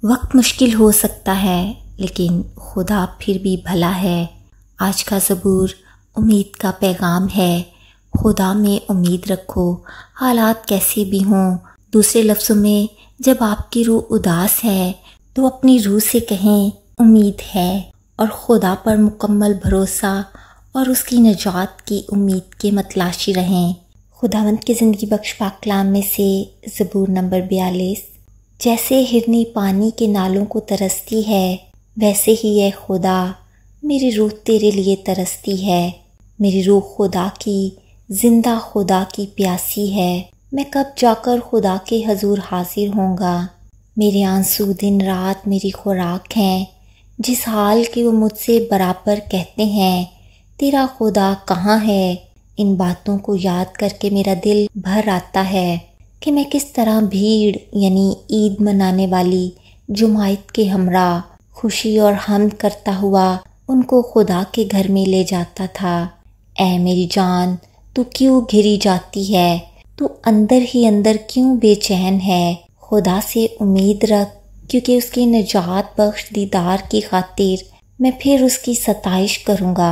وقت مشکل ہو سکتا ہے لیکن خدا پھر بھی بھلا ہے۔ آج کا زبور امید کا پیغام ہے۔ خدا میں امید رکھو، حالات کیسے بھی ہوں۔ دوسرے لفظوں میں، جب آپ کی روح اداس ہے تو اپنی روح سے کہیں امید ہے، اور خدا پر مکمل بھروسہ اور اس کی نجات کی امید کے متلاشی رہیں۔ خداوند کی زندگی بخش پاک کلام میں سے زبور نمبر 42۔ جیسے ہرنی پانی کے نالوں کو ترستی ہے، ویسے ہی اے خدا میری روح تیرے لیے ترستی ہے۔ میری روح خدا کی، زندہ خدا کی پیاسی ہے۔ میں کب جا کر خدا کے حضور حاضر ہوں گا؟ میرے آنسو دن رات میری خوراک ہیں، جس حال کے وہ مجھ سے برابر کہتے ہیں تیرا خدا کہاں ہے؟ ان باتوں کو یاد کر کے میرا دل بھر آتا ہے کہ میں کس طرح بھیڑ یعنی عید منانے والی جماعت کے ہمراہ خوشی اور حمد کرتا ہوا ان کو خدا کے گھر میں لے جاتا تھا۔ اے میری جان، تو کیوں گھری جاتی ہے؟ تو اندر ہی اندر کیوں بے چین ہے؟ خدا سے امید رکھ، کیونکہ اس کی نجات بخش دیدار کی خاطر میں پھر اس کی ستائش کروں گا۔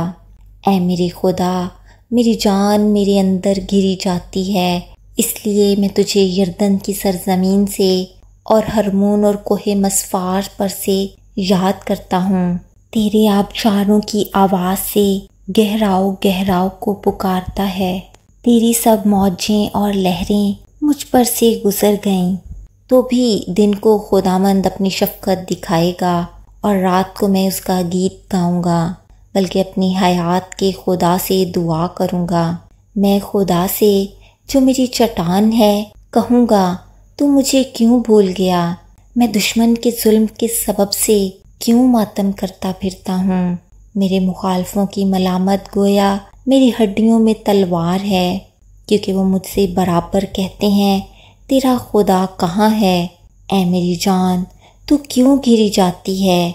اے میرے خدا، میری جان میرے اندر گھری جاتی ہے، اس لیے میں تجھے یردن کی سرزمین سے اور ہرمون اور کوہ مسفار پر سے یاد کرتا ہوں۔ تیرے آبشاروں کی آواز سے گہراؤ گہراؤ کو پکارتا ہے۔ تیری سب موجیں اور لہریں مجھ پر سے گزر گئیں، تو بھی دن کو خداوند اپنی شفقت دکھائے گا، اور رات کو میں اس کا گیت گاؤں گا، بلکہ اپنی حیات کے خدا سے دعا کروں گا۔ میں خدا سے جو میری چٹان ہے کہوں گا، تو مجھے کیوں بھول گیا؟ میں دشمن کے ظلم کے سبب سے کیوں ماتم کرتا پھرتا ہوں؟ میرے مخالفوں کی ملامت گویا میری ہڈیوں میں تلوار ہے، کیونکہ وہ مجھ سے برابر کہتے ہیں تیرا خدا کہاں ہے؟ اے میری جان، تو کیوں گھری جاتی ہے؟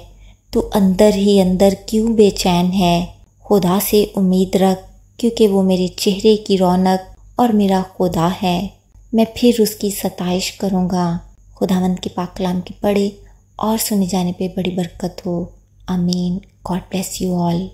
تو اندر ہی اندر کیوں بے چین ہے؟ خدا سے امید رکھ، کیونکہ وہ میرے چہرے کی رونق اور میرا خدا ہے۔ میں پھر اس کی ستائش کروں گا۔ خداوند کے پاک کلام کے پڑھے اور سنے جانے پہ بڑی برکت ہو۔ آمین۔ God bless you all.